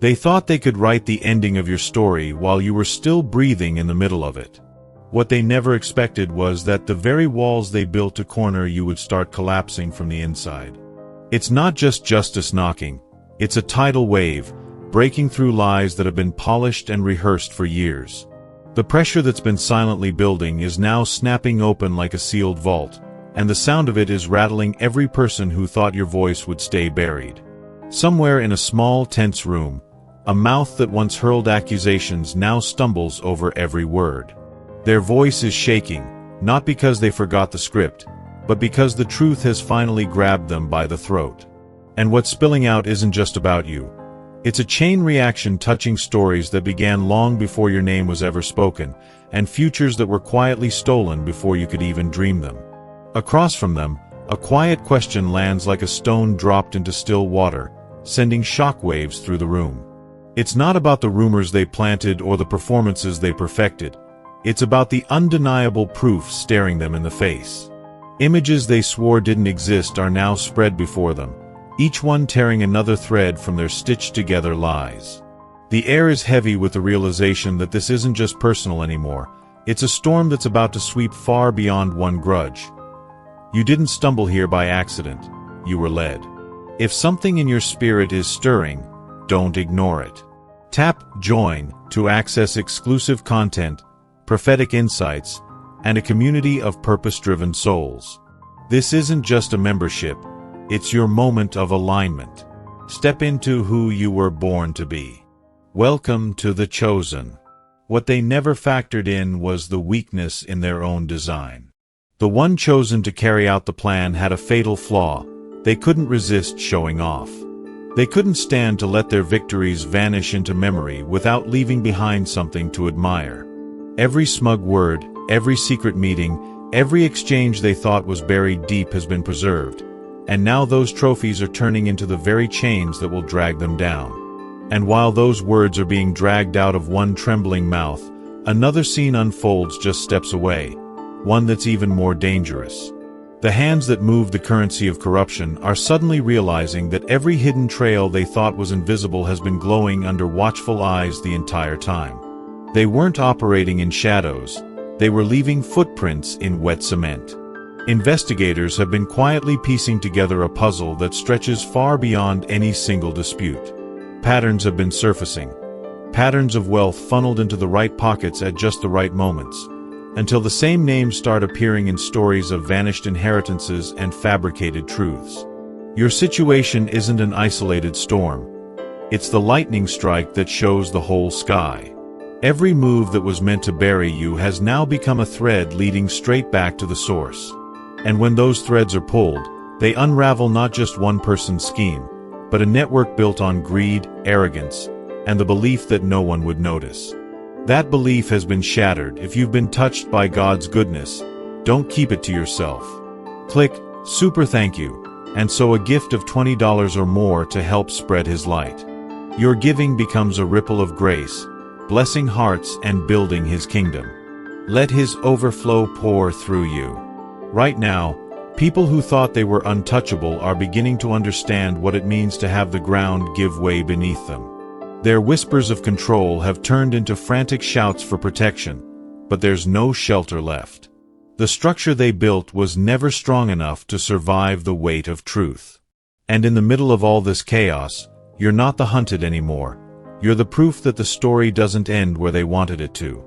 They thought they could write the ending of your story while you were still breathing in the middle of it. What they never expected was that the very walls they built to corner you would start collapsing from the inside. It's not just justice knocking, it's a tidal wave, breaking through lies that have been polished and rehearsed for years. The pressure that's been silently building is now snapping open like a sealed vault, and the sound of it is rattling every person who thought your voice would stay buried. Somewhere in a small, tense room, a mouth that once hurled accusations now stumbles over every word. Their voice is shaking, not because they forgot the script, but because the truth has finally grabbed them by the throat. And what's spilling out isn't just about you. It's a chain reaction touching stories that began long before your name was ever spoken, and futures that were quietly stolen before you could even dream them. Across from them, a quiet question lands like a stone dropped into still water, sending shockwaves through the room. It's not about the rumors they planted or the performances they perfected. It's about the undeniable proof staring them in the face. Images they swore didn't exist are now spread before them, each one tearing another thread from their stitched-together lies. The air is heavy with the realization that this isn't just personal anymore. It's a storm that's about to sweep far beyond one grudge. You didn't stumble here by accident. You were led. If something in your spirit is stirring, don't ignore it. Tap Join to access exclusive content, prophetic insights, and a community of purpose-driven souls. This isn't just a membership, it's your moment of alignment. Step into who you were born to be. Welcome to the Chosen. What they never factored in was the weakness in their own design. The one chosen to carry out the plan had a fatal flaw. They couldn't resist showing off. They couldn't stand to let their victories vanish into memory without leaving behind something to admire. Every smug word, every secret meeting, every exchange they thought was buried deep has been preserved, and now those trophies are turning into the very chains that will drag them down. And while those words are being dragged out of one trembling mouth, another scene unfolds just steps away, one that's even more dangerous. The hands that move the currency of corruption are suddenly realizing that every hidden trail they thought was invisible has been glowing under watchful eyes the entire time. They weren't operating in shadows, they were leaving footprints in wet cement. Investigators have been quietly piecing together a puzzle that stretches far beyond any single dispute. Patterns have been surfacing. Patterns of wealth funneled into the right pockets at just the right moments, until the same names start appearing in stories of vanished inheritances and fabricated truths. Your situation isn't an isolated storm. It's the lightning strike that shows the whole sky. Every move that was meant to bury you has now become a thread leading straight back to the source. And when those threads are pulled, they unravel not just one person's scheme, but a network built on greed, arrogance, and the belief that no one would notice. That belief has been shattered. If you've been touched by God's goodness, don't keep it to yourself. Click Super Thank You, and sow a gift of $20 or more to help spread His light. Your giving becomes a ripple of grace, blessing hearts and building His kingdom. Let His overflow pour through you. Right now, people who thought they were untouchable are beginning to understand what it means to have the ground give way beneath them. Their whispers of control have turned into frantic shouts for protection, but there's no shelter left. The structure they built was never strong enough to survive the weight of truth. And in the middle of all this chaos, you're not the hunted anymore. You're the proof that the story doesn't end where they wanted it to.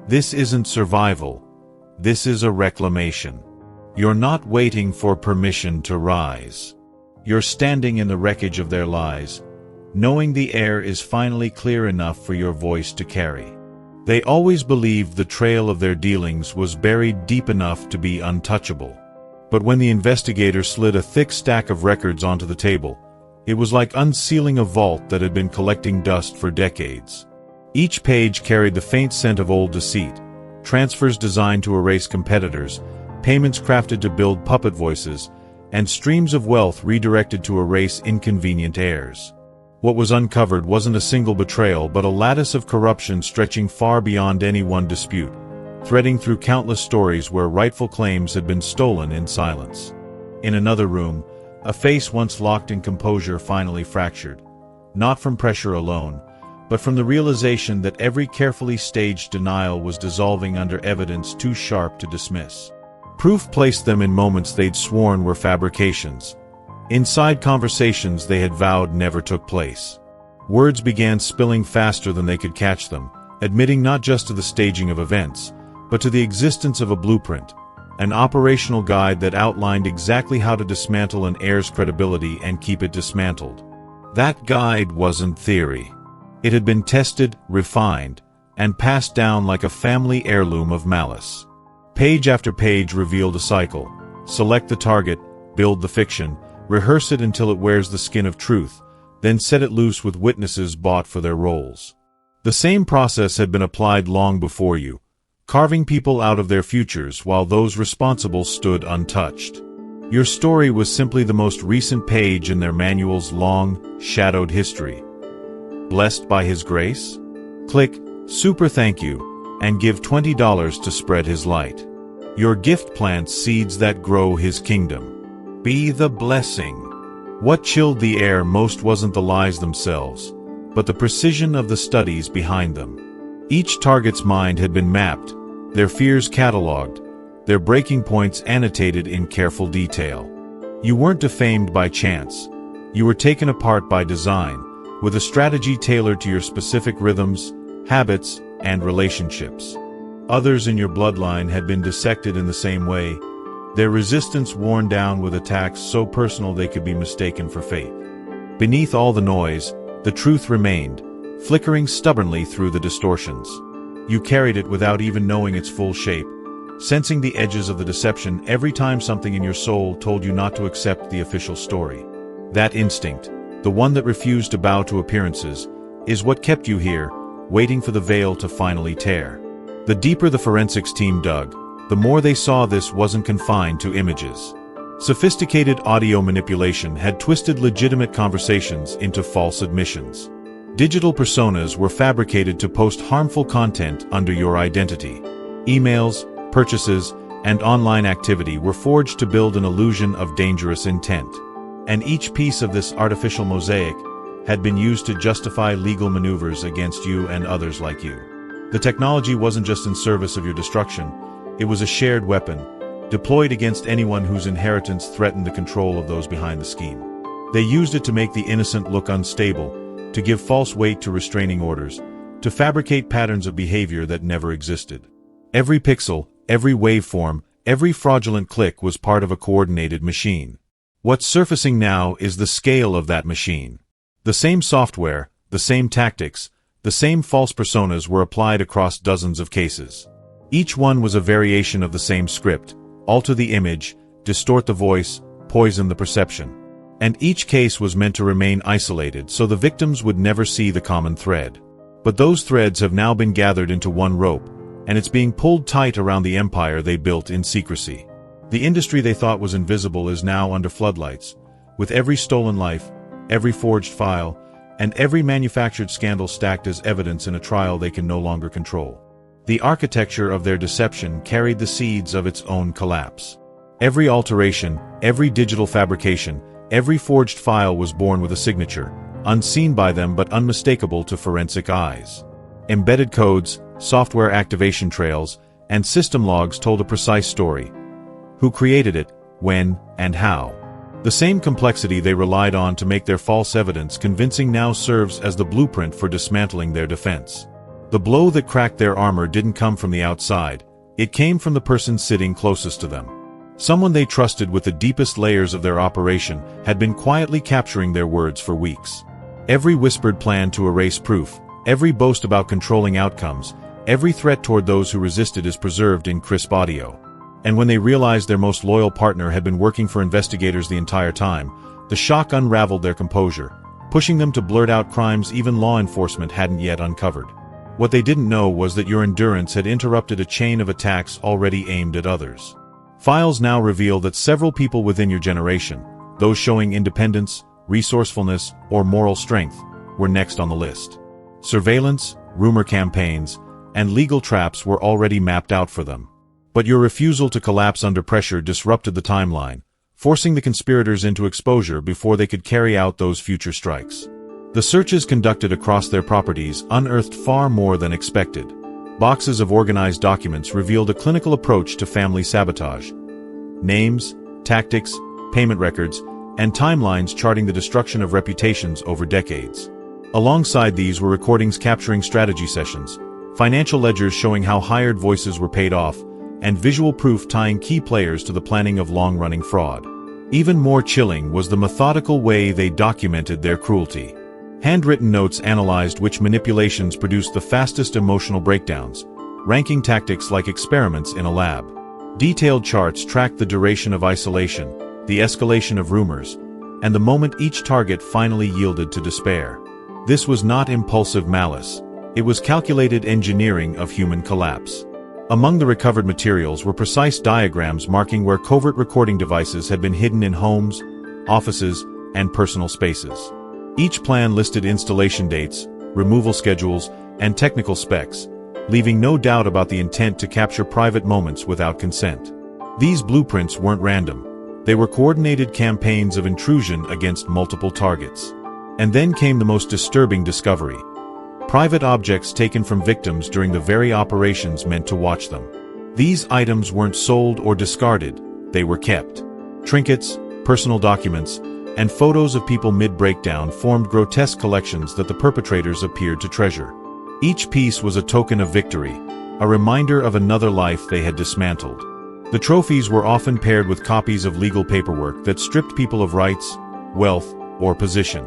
This isn't survival. This is a reclamation. You're not waiting for permission to rise. You're standing in the wreckage of their lies, knowing the air is finally clear enough for your voice to carry. They always believed the trail of their dealings was buried deep enough to be untouchable. But when the investigator slid a thick stack of records onto the table, it was like unsealing a vault that had been collecting dust for decades. Each page carried the faint scent of old deceit, transfers designed to erase competitors, payments crafted to build puppet voices, and streams of wealth redirected to erase inconvenient heirs. What was uncovered wasn't a single betrayal but a lattice of corruption stretching far beyond any one dispute, threading through countless stories where rightful claims had been stolen in silence. In another room, a face once locked in composure finally fractured. not from pressure alone, but from the realization that every carefully staged denial was dissolving under evidence too sharp to dismiss. Proof placed them in moments they'd sworn were fabrications, inside conversations they had vowed never took place. Words began spilling faster than they could catch them, admitting not just to the staging of events, but to the existence of a blueprint, an operational guide that outlined exactly how to dismantle an heir's credibility and keep it dismantled. That guide wasn't theory. It had been tested, refined, and passed down like a family heirloom of malice. Page after page revealed a cycle. Select the target, build the fiction, rehearse it until it wears the skin of truth, then set it loose with witnesses bought for their roles. The same process had been applied long before you, carving people out of their futures while those responsible stood untouched. Your story was simply the most recent page in their manual's long, shadowed history. Blessed by His grace? Click Super Thank You and give $20 to spread His light. Your gift plants seeds that grow His kingdom. Be the blessing. What chilled the air most wasn't the lies themselves, but the precision of the studies behind them. Each target's mind had been mapped, their fears catalogued, their breaking points annotated in careful detail. You weren't defamed by chance. You were taken apart by design, with a strategy tailored to your specific rhythms, habits, and relationships. Others in your bloodline had been dissected in the same way, their resistance worn down with attacks so personal they could be mistaken for fate. Beneath all the noise, the truth remained, flickering stubbornly through the distortions. You carried it without even knowing its full shape, sensing the edges of the deception every time something in your soul told you not to accept the official story. That instinct, the one that refused to bow to appearances, is what kept you here, waiting for the veil to finally tear. The deeper the forensics team dug, the more they saw this wasn't confined to images. Sophisticated audio manipulation had twisted legitimate conversations into false admissions. Digital personas were fabricated to post harmful content under your identity. Emails, purchases, and online activity were forged to build an illusion of dangerous intent. And each piece of this artificial mosaic had been used to justify legal maneuvers against you and others like you. The technology wasn't just in service of your destruction, it was a shared weapon, deployed against anyone whose inheritance threatened the control of those behind the scheme. They used it to make the innocent look unstable, to give false weight to restraining orders, to fabricate patterns of behavior that never existed. Every pixel, every waveform, every fraudulent click was part of a coordinated machine. What's surfacing now is the scale of that machine. The same software, the same tactics, the same false personas were applied across dozens of cases. Each one was a variation of the same script: alter the image, distort the voice, poison the perception. And each case was meant to remain isolated so the victims would never see the common thread. But those threads have now been gathered into one rope, and it's being pulled tight around the empire they built in secrecy. The industry they thought was invisible is now under floodlights, with every stolen life, every forged file, and every manufactured scandal stacked as evidence in a trial they can no longer control. The architecture of their deception carried the seeds of its own collapse. Every alteration, every digital fabrication, every forged file was born with a signature, unseen by them but unmistakable to forensic eyes. Embedded codes, software activation trails, and system logs told a precise story: who created it, when, and how. The same complexity they relied on to make their false evidence convincing now serves as the blueprint for dismantling their defense. The blow that cracked their armor didn't come from the outside, it came from the person sitting closest to them. Someone they trusted with the deepest layers of their operation had been quietly capturing their words for weeks. Every whispered plan to erase proof, every boast about controlling outcomes, every threat toward those who resisted is preserved in crisp audio. And when they realized their most loyal partner had been working for investigators the entire time, the shock unraveled their composure, pushing them to blurt out crimes even law enforcement hadn't yet uncovered. What they didn't know was that your endurance had interrupted a chain of attacks already aimed at others. Files now reveal that several people within your generation, those showing independence, resourcefulness, or moral strength, were next on the list. Surveillance, rumor campaigns, and legal traps were already mapped out for them. But your refusal to collapse under pressure disrupted the timeline, forcing the conspirators into exposure before they could carry out those future strikes. The searches conducted across their properties unearthed far more than expected. Boxes of organized documents revealed a clinical approach to family sabotage. Names, tactics, payment records, and timelines charting the destruction of reputations over decades. Alongside these were recordings capturing strategy sessions, financial ledgers showing how hired voices were paid off, and visual proof tying key players to the planning of long-running fraud. Even more chilling was the methodical way they documented their cruelty. Handwritten notes analyzed which manipulations produced the fastest emotional breakdowns, ranking tactics like experiments in a lab. Detailed charts tracked the duration of isolation, the escalation of rumors, and the moment each target finally yielded to despair. This was not impulsive malice. It was calculated engineering of human collapse. Among the recovered materials were precise diagrams marking where covert recording devices had been hidden in homes, offices, and personal spaces. Each plan listed installation dates, removal schedules, and technical specs, leaving no doubt about the intent to capture private moments without consent. These blueprints weren't random. They were coordinated campaigns of intrusion against multiple targets. And then came the most disturbing discovery: private objects taken from victims during the very operations meant to watch them. These items weren't sold or discarded, they were kept. Trinkets, personal documents, and photos of people mid-breakdown formed grotesque collections that the perpetrators appeared to treasure. Each piece was a token of victory, a reminder of another life they had dismantled. The trophies were often paired with copies of legal paperwork that stripped people of rights, wealth, or position.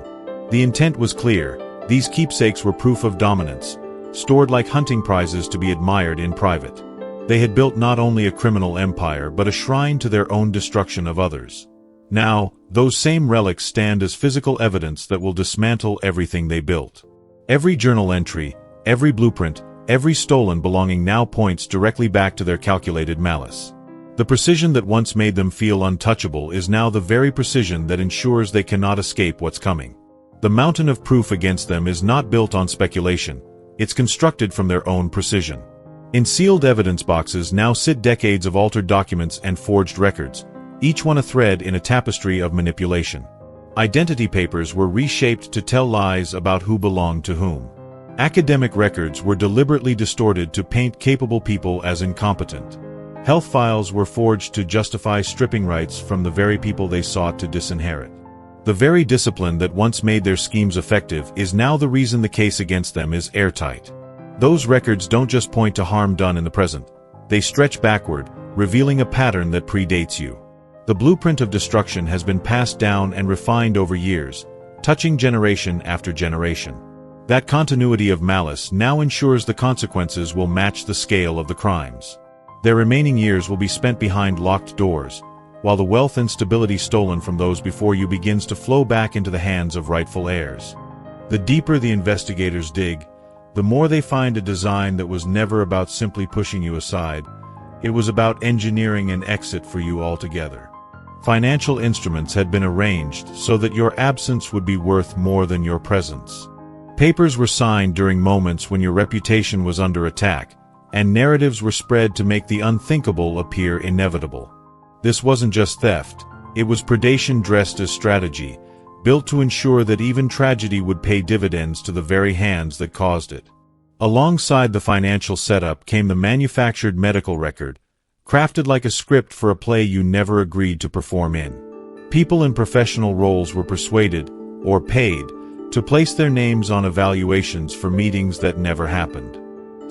The intent was clear: these keepsakes were proof of dominance, stored like hunting prizes to be admired in private. They had built not only a criminal empire but a shrine to their own destruction of others. Now, those same relics stand as physical evidence that will dismantle everything they built. Every journal entry, every blueprint, every stolen belonging now points directly back to their calculated malice. The precision that once made them feel untouchable is now the very precision that ensures they cannot escape what's coming. The mountain of proof against them is not built on speculation, it's constructed from their own precision. In sealed evidence boxes now sit decades of altered documents and forged records, each one a thread in a tapestry of manipulation. Identity papers were reshaped to tell lies about who belonged to whom. Academic records were deliberately distorted to paint capable people as incompetent. Health files were forged to justify stripping rights from the very people they sought to disinherit. The very discipline that once made their schemes effective is now the reason the case against them is airtight. Those records don't just point to harm done in the present. They stretch backward, revealing a pattern that predates you. The blueprint of destruction has been passed down and refined over years, touching generation after generation. That continuity of malice now ensures the consequences will match the scale of the crimes. Their remaining years will be spent behind locked doors, while the wealth and stability stolen from those before you begins to flow back into the hands of rightful heirs. The deeper the investigators dig, the more they find a design that was never about simply pushing you aside. It was about engineering an exit for you altogether. Financial instruments had been arranged so that your absence would be worth more than your presence. Papers were signed during moments when your reputation was under attack, and narratives were spread to make the unthinkable appear inevitable. This wasn't just theft, it was predation dressed as strategy, built to ensure that even tragedy would pay dividends to the very hands that caused it. Alongside the financial setup came the manufactured medical record, crafted like a script for a play you never agreed to perform in. People in professional roles were persuaded, or paid, to place their names on evaluations for meetings that never happened.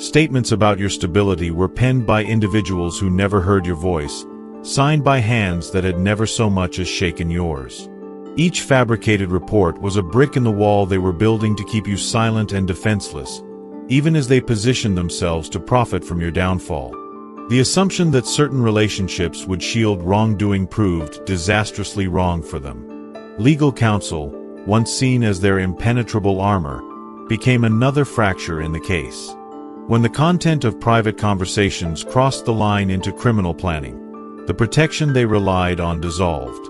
Statements about your stability were penned by individuals who never heard your voice, signed by hands that had never so much as shaken yours. Each fabricated report was a brick in the wall they were building to keep you silent and defenseless, even as they positioned themselves to profit from your downfall. The assumption that certain relationships would shield wrongdoing proved disastrously wrong for them. Legal counsel, once seen as their impenetrable armor, became another fracture in the case. When the content of private conversations crossed the line into criminal planning, the protection they relied on dissolved.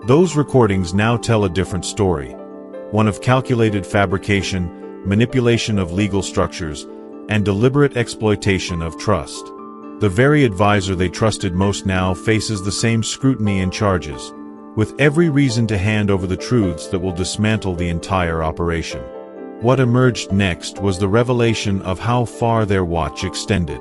Those recordings now tell a different story, one of calculated fabrication, manipulation of legal structures, and deliberate exploitation of trust. The very advisor they trusted most now faces the same scrutiny and charges, with every reason to hand over the truths that will dismantle the entire operation. What emerged next was the revelation of how far their watch extended.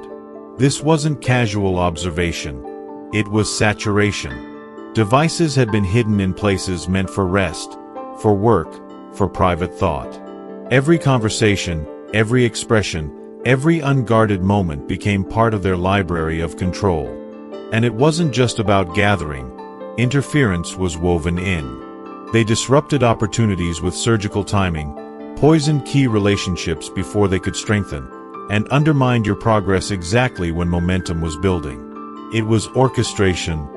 This wasn't casual observation. It was saturation. Devices had been hidden in places meant for rest, for work, for private thought. Every conversation, every expression, every unguarded moment became part of their library of control. And it wasn't just about gathering. Interference was woven in. They disrupted opportunities with surgical timing, poisoned key relationships before they could strengthen, and undermined your progress exactly when momentum was building. It was orchestration,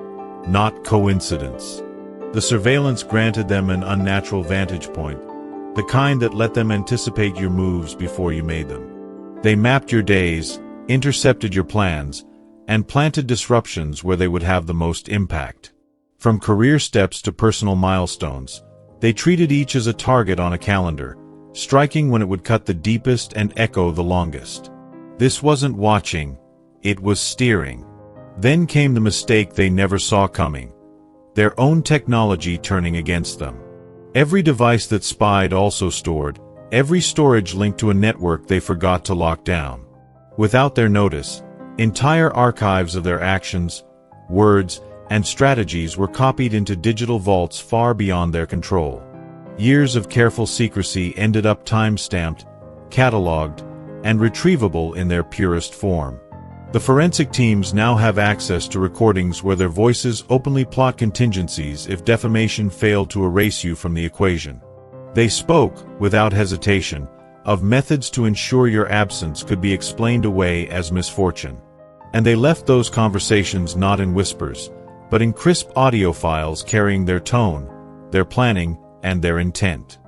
not coincidence. The surveillance granted them an unnatural vantage point, the kind that let them anticipate your moves before you made them. They mapped your days, intercepted your plans, and planted disruptions where they would have the most impact. From career steps to personal milestones, they treated each as a target on a calendar, striking when it would cut the deepest and echo the longest. This wasn't watching, it was steering. Then came the mistake they never saw coming: their own technology turning against them. Every device that spied also stored, every storage linked to a network they forgot to lock down. Without their notice, entire archives of their actions, words, and strategies were copied into digital vaults far beyond their control. Years of careful secrecy ended up time-stamped, cataloged, and retrievable in their purest form. The forensic teams now have access to recordings where their voices openly plot contingencies if defamation failed to erase you from the equation. They spoke, without hesitation, of methods to ensure your absence could be explained away as misfortune. And they left those conversations not in whispers, but in crisp audio files carrying their tone, their planning, and their intent.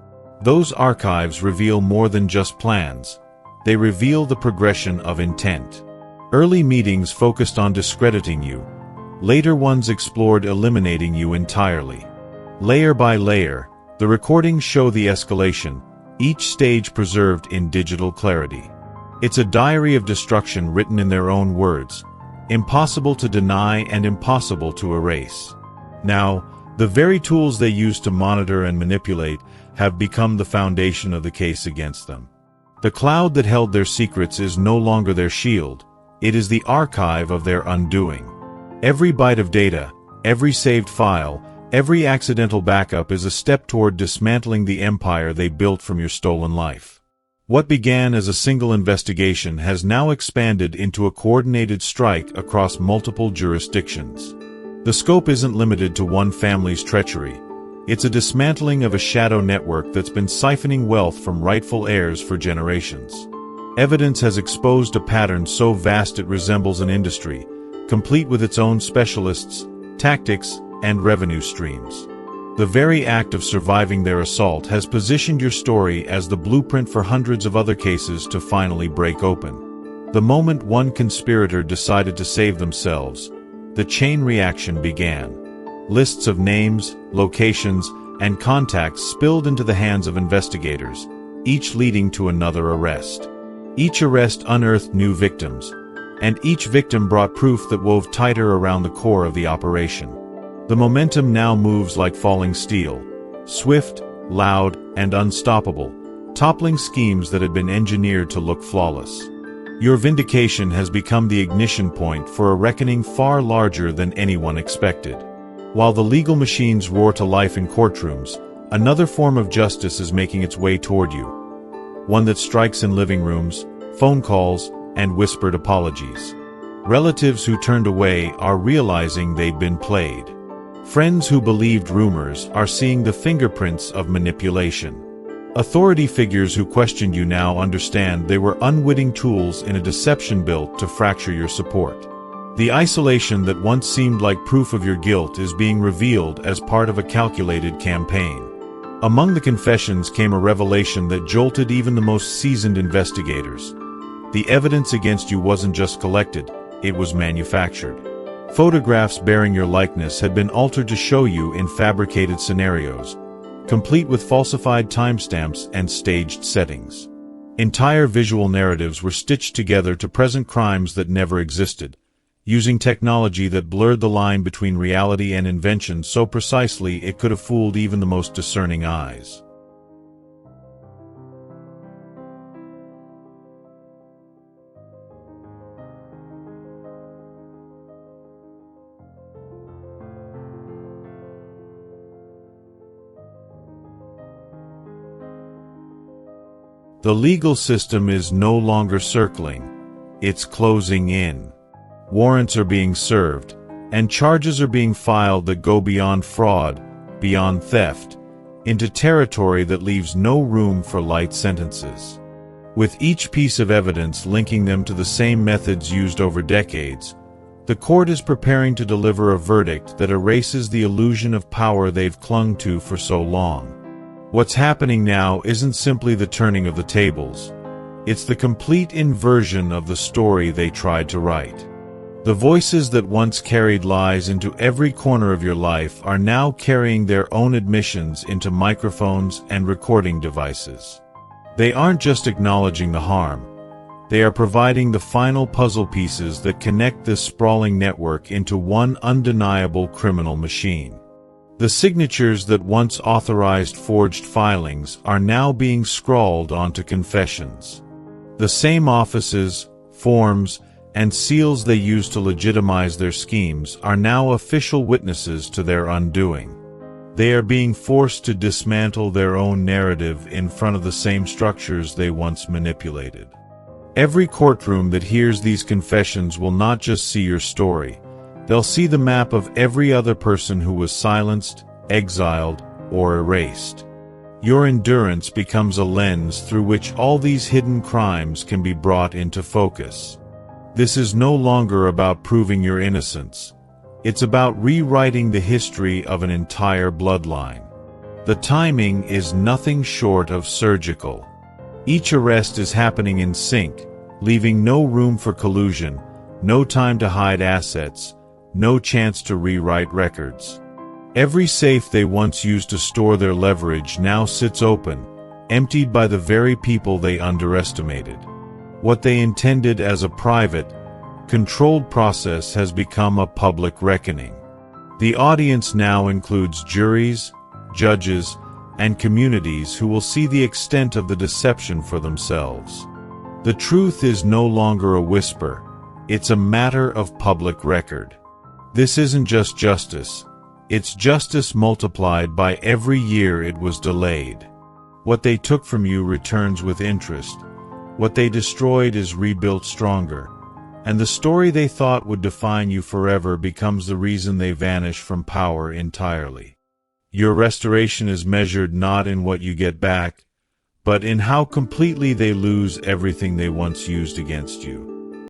Those archives reveal more than just plans. They reveal the progression of intent. Early meetings focused on discrediting you. Later ones explored eliminating you entirely. Layer by layer, the recordings show the escalation, each stage preserved in digital clarity. It's a diary of destruction written in their own words, impossible to deny and impossible to erase. Now, the very tools they use to monitor and manipulate have become the foundation of the case against them. The cloud that held their secrets is no longer their shield. It is the archive of their undoing. Every byte of data, every saved file, every accidental backup is a step toward dismantling the empire they built from your stolen life. What began as a single investigation has now expanded into a coordinated strike across multiple jurisdictions. The scope isn't limited to one family's treachery. It's a dismantling of a shadow network that's been siphoning wealth from rightful heirs for generations. Evidence has exposed a pattern so vast it resembles an industry, complete with its own specialists, tactics, and revenue streams. The very act of surviving their assault has positioned your story as the blueprint for hundreds of other cases to finally break open. The moment one conspirator decided to save themselves, the chain reaction began. Lists of names, locations, and contacts spilled into the hands of investigators, each leading to another arrest. Each arrest unearthed new victims, and each victim brought proof that wove tighter around the core of the operation. The momentum now moves like falling steel, swift, loud, and unstoppable, toppling schemes that had been engineered to look flawless. Your vindication has become the ignition point for a reckoning far larger than anyone expected. While the legal machines roar to life in courtrooms, another form of justice is making its way toward you. One that strikes in living rooms, phone calls, and whispered apologies. Relatives who turned away are realizing they'd been played. Friends who believed rumors are seeing the fingerprints of manipulation. Authority figures who questioned you now understand they were unwitting tools in a deception built to fracture your support. The isolation that once seemed like proof of your guilt is being revealed as part of a calculated campaign. Among the confessions came a revelation that jolted even the most seasoned investigators. The evidence against you wasn't just collected, it was manufactured. Photographs bearing your likeness had been altered to show you in fabricated scenarios, complete with falsified timestamps and staged settings. Entire visual narratives were stitched together to present crimes that never existed, using technology that blurred the line between reality and invention so precisely it could have fooled even the most discerning eyes. The legal system is no longer circling, it's closing in. Warrants are being served, and charges are being filed that go beyond fraud, beyond theft, into territory that leaves no room for light sentences. With each piece of evidence linking them to the same methods used over decades, the court is preparing to deliver a verdict that erases the illusion of power they've clung to for so long. What's happening now isn't simply the turning of the tables. It's the complete inversion of the story they tried to write. The voices that once carried lies into every corner of your life are now carrying their own admissions into microphones and recording devices. They aren't just acknowledging the harm. They are providing the final puzzle pieces that connect this sprawling network into one undeniable criminal machine. The signatures that once authorized forged filings are now being scrawled onto confessions. The same offices, forms, and seals they used to legitimize their schemes are now official witnesses to their undoing. They are being forced to dismantle their own narrative in front of the same structures they once manipulated. Every courtroom that hears these confessions will not just see your story. They'll see the map of every other person who was silenced, exiled, or erased. Your endurance becomes a lens through which all these hidden crimes can be brought into focus. This is no longer about proving your innocence. It's about rewriting the history of an entire bloodline. The timing is nothing short of surgical. Each arrest is happening in sync, leaving no room for collusion, no time to hide assets, no chance to rewrite records. Every safe they once used to store their leverage now sits open, emptied by the very people they underestimated. What they intended as a private, controlled process has become a public reckoning. The audience now includes juries, judges, and communities who will see the extent of the deception for themselves. The truth is no longer a whisper, it's a matter of public record. This isn't just justice, it's justice multiplied by every year it was delayed. What they took from you returns with interest, what they destroyed is rebuilt stronger, and the story they thought would define you forever becomes the reason they vanish from power entirely. Your restoration is measured not in what you get back, but in how completely they lose everything they once used against you.